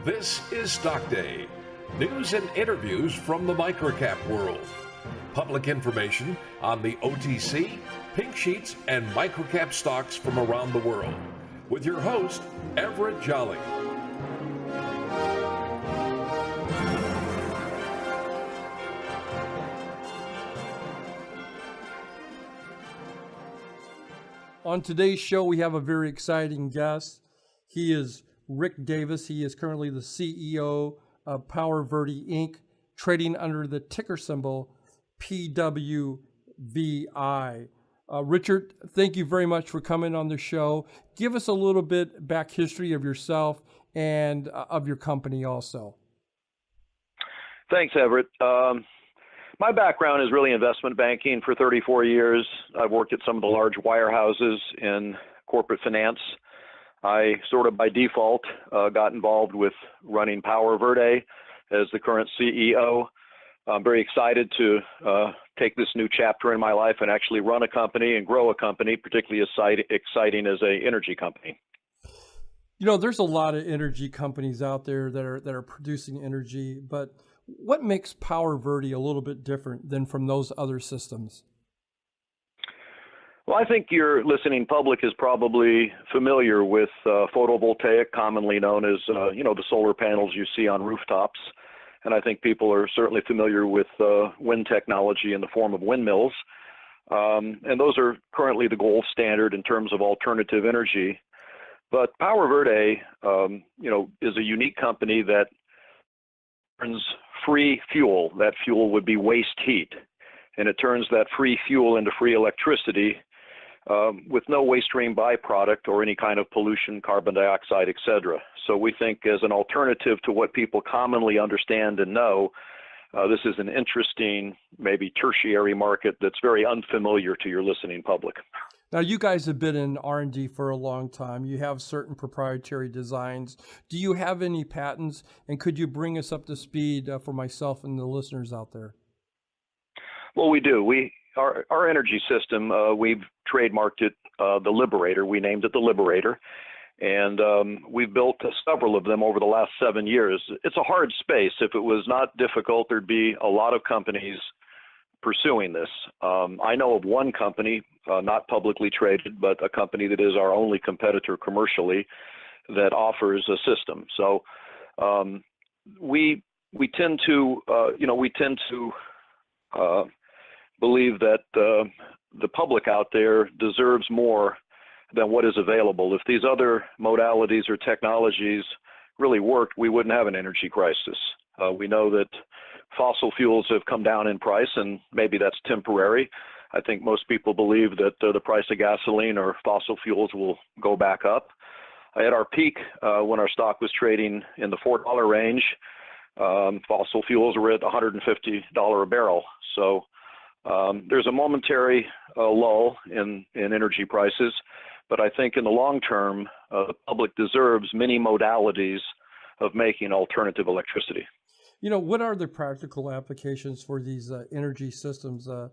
This is Stock Day. News and interviews from the microcap world. Public information on the OTC, pink sheets, and microcap stocks from around the world. With your host, Everett Jolly. On today's show, we have a very exciting guest. He is Rick Davis. He is currently the CEO of PowerVerde Inc., trading under the ticker symbol PWVI. Richard, thank you very much for coming on the show. Give us a little bit back history of yourself and of your company also. Thanks, Everett. My background is really investment banking for 34 years. I've worked at some of the large wirehouses in corporate finance. I sort of by default got involved with running PowerVerde as the current CEO. I'm very excited to take this new chapter in my life and actually run a company and grow a company, particularly exciting as an energy company. You know, there's a lot of energy companies out there that are producing energy, but what makes PowerVerde a little bit different than from those other systems? Well, I think your listening public is probably familiar with photovoltaic, commonly known as, the solar panels you see on rooftops. And I think people are certainly familiar with wind technology in the form of windmills. And those are currently the gold standard in terms of alternative energy. But PowerVerde, is a unique company that turns free fuel. That fuel would be waste heat. And it turns that free fuel into free electricity with no waste stream byproduct or any kind of pollution, carbon dioxide, etc. So we think as an alternative to what people commonly understand and know, this is an interesting, maybe tertiary market that's very unfamiliar to your listening public. Now, you guys have been in R&D for a long time. You have certain proprietary designs. Do you have any patents? And could you bring us up to speed for myself and the listeners out there? Well, we do. Our energy system, we've trademarked it the Liberator. We named it the Liberator. And we've built several of them over the last 7 years. It's a hard space. If it was not difficult, there'd be a lot of companies pursuing this. I know of one company, not publicly traded, but a company that is our only competitor commercially that offers a system. So we tend to believe that the public out there deserves more than what is available. If these other modalities or technologies really worked, we wouldn't have an energy crisis. We know that fossil fuels have come down in price, and maybe that's temporary. I think most people believe that the price of gasoline or fossil fuels will go back up. At our peak, when our stock was trading in the $4 range, fossil fuels were at $150 a barrel. So there's a momentary lull in energy prices, but I think in the long term, the public deserves many modalities of making alternative electricity. You know, what are the practical applications for these energy systems? And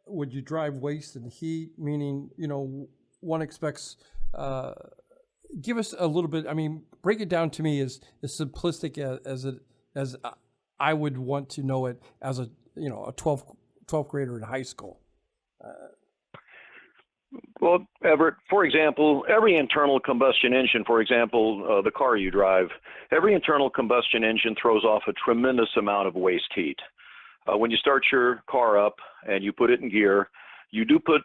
would you drive waste and heat? Meaning, one expects. Give us a little bit. I mean, break it down to me as simplistic as I would want to know it as a 12th grader in high school. Well, Everett, for example, every internal combustion engine, for example, the car you drive, every internal combustion engine throws off a tremendous amount of waste heat. When you start your car up and you put it in gear, you do put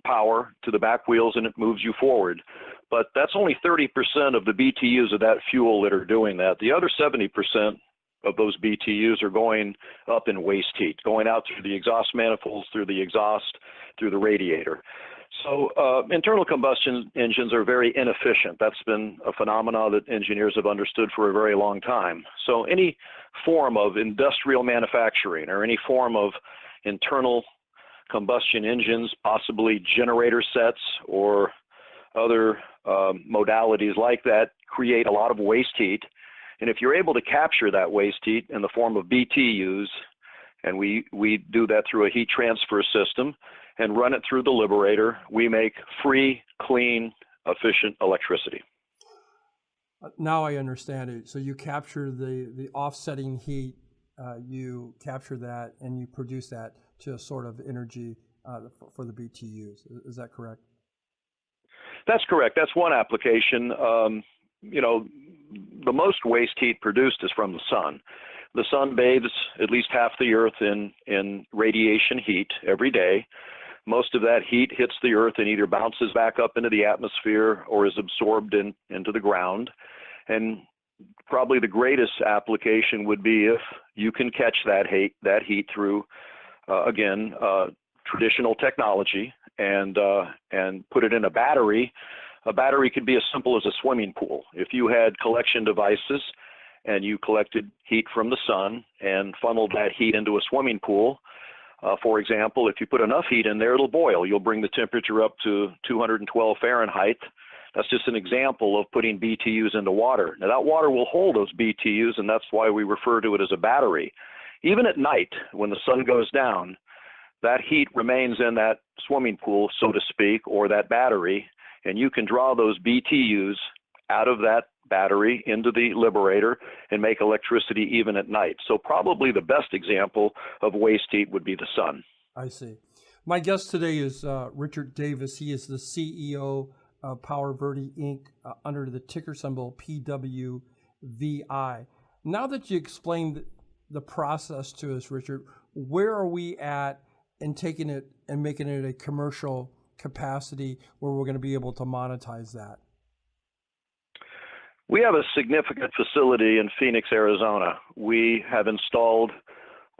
power to the back wheels and it moves you forward. But that's only 30% of the BTUs of that fuel that are doing that. The other 70% of those BTUs are going up in waste heat, going out through the exhaust manifolds, through the exhaust, through the radiator. So internal combustion engines are very inefficient. That's been a phenomenon that engineers have understood for a very long time. So any form of industrial manufacturing or any form of internal combustion engines, possibly generator sets or other modalities like that, create a lot of waste heat. And if you're able to capture that waste heat in the form of BTUs, and we do that through a heat transfer system and run it through the Liberator, we make free, clean, efficient electricity. Now I understand it. So you capture the offsetting heat, you capture that, and you produce that to a sort of energy for the BTUs. Is that correct? That's correct. That's one application. You know, the most waste heat produced is from the sun. The sun bathes at least half the earth in radiation heat every day. Most of that heat hits the earth and either bounces back up into the atmosphere or is absorbed into the ground. And probably the greatest application would be if you can catch that heat through, traditional technology and put it in a battery. A battery could be as simple as a swimming pool. If you had collection devices and you collected heat from the sun and funneled that heat into a swimming pool, for example, if you put enough heat in there, it'll boil. You'll bring the temperature up to 212 Fahrenheit. That's just an example of putting BTUs into water. Now, that water will hold those BTUs, and that's why we refer to it as a battery. Even at night, when the sun goes down, that heat remains in that swimming pool, so to speak, or that battery, and you can draw those BTUs out of that battery into the liberator and make electricity even at night. So probably the best example of waste heat would be the sun. I see. My guest today is Richard Davis. He is the CEO of PowerVerde Inc. Under the ticker symbol PWVI. Now that you explained the process to us, Richard, where are we at in taking it and making it a commercial capacity where we're going to be able to monetize that? We have a significant facility in Phoenix, Arizona. We have installed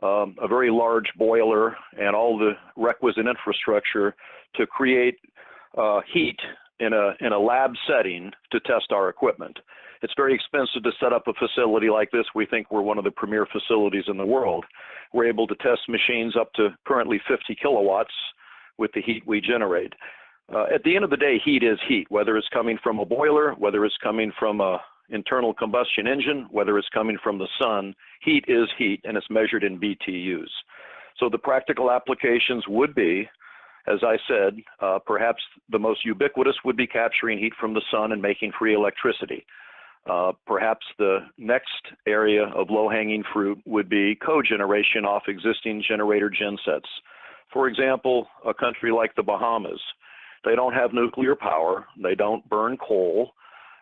a very large boiler and all the requisite infrastructure to create heat in a lab setting to test our equipment. It's very expensive to set up a facility like this. We think we're one of the premier facilities in the world. We're able to test machines up to currently 50 kilowatts with the heat we generate. At the end of the day, heat is heat, whether it's coming from a boiler, whether it's coming from an internal combustion engine, whether it's coming from the sun. Heat is heat, and it's measured in BTUs. So the practical applications would be, as I said, perhaps the most ubiquitous would be capturing heat from the sun and making free electricity. Perhaps the next area of low-hanging fruit would be cogeneration off existing generator gensets. For example, a country like the Bahamas, they don't have nuclear power, they don't burn coal,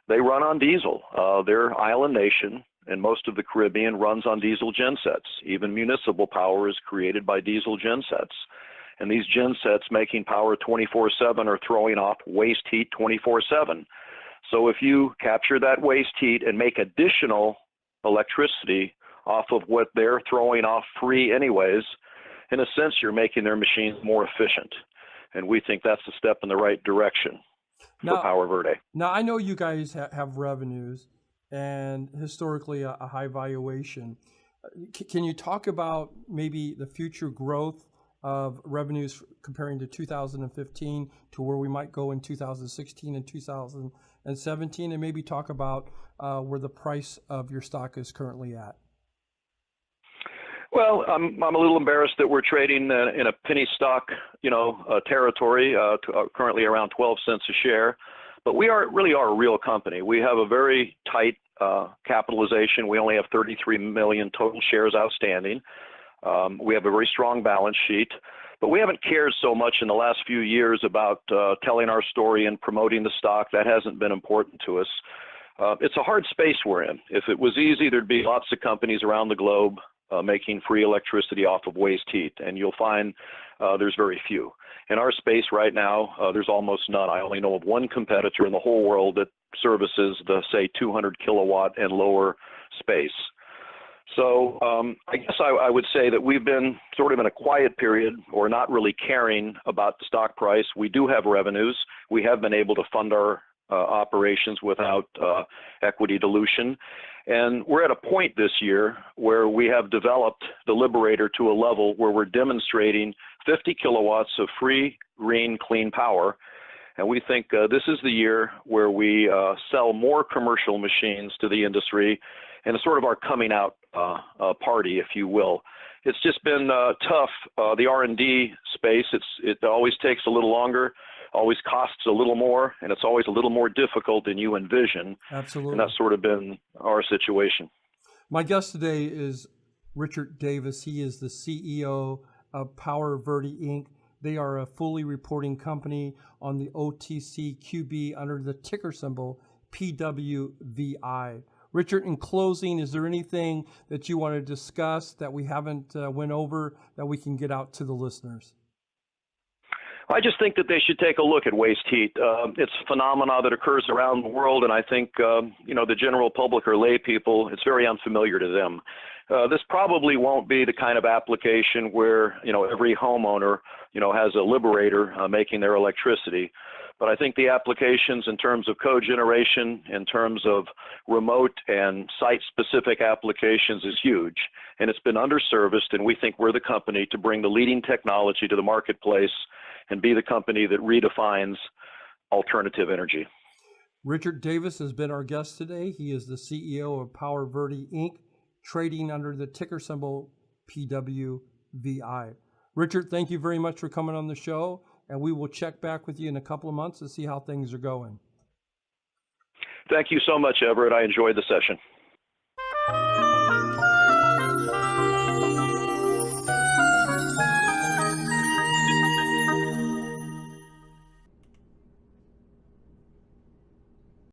they run on diesel. Their island nation and most of the Caribbean runs on diesel gensets. Even municipal power is created by diesel gensets. And these gensets making power 24/7 are throwing off waste heat 24/7. So if you capture that waste heat and make additional electricity off of what they're throwing off free anyways, in a sense, you're making their machines more efficient. And we think that's a step in the right direction for PowerVerde. Now, I know you guys have revenues and historically a high valuation. Can you talk about maybe the future growth of revenues comparing to 2015 to where we might go in 2016 and 2017, and maybe talk about where the price of your stock is currently at? Well, I'm a little embarrassed that we're trading in a penny stock, territory, currently around 12 cents a share. But we really are a real company. We have a very tight capitalization. We only have 33 million total shares outstanding. We have a very strong balance sheet. But we haven't cared so much in the last few years about telling our story and promoting the stock. That hasn't been important to us. It's a hard space we're in. If it was easy, there'd be lots of companies around the globe making free electricity off of waste heat, and you'll find there's very few. In our space right now, there's almost none. I only know of one competitor in the whole world that services the, say, 200 kilowatt and lower space. So I guess I would say that we've been sort of in a quiet period or not really caring about the stock price. We do have revenues. We have been able to fund our operations without equity dilution. And we're at a point this year where we have developed the Liberator to a level where we're demonstrating 50 kilowatts of free, green, clean power. And we think this is the year where we sell more commercial machines to the industry, and it's sort of our coming out party, if you will. It's just been tough. The R&D space, it always takes a little longer. always costs a little more, and it's always a little more difficult than you envision. Absolutely. And that's sort of been our situation. My guest today is Richard Davis. He is the CEO of PowerVerde Inc. They are a fully reporting company on the OTCQB under the ticker symbol PWVI. Richard, in closing, is there anything that you want to discuss that we haven't went over that we can get out to the listeners? I just think that they should take a look at waste heat. It's a phenomena that occurs around the world, and I think the general public or lay people, it's very unfamiliar to them. This probably won't be the kind of application where every homeowner has a liberator making their electricity. But I think the applications in terms of cogeneration, in terms of remote and site-specific applications is huge. And it's been underserviced, and we think we're the company to bring the leading technology to the marketplace and be the company that redefines alternative energy. Richard Davis has been our guest today. He is the CEO of PowerVerde Inc., trading under the ticker symbol PWVI. Richard, thank you very much for coming on the show, and we will check back with you in a couple of months to see how things are going. Thank you so much, Everett. I enjoyed the session.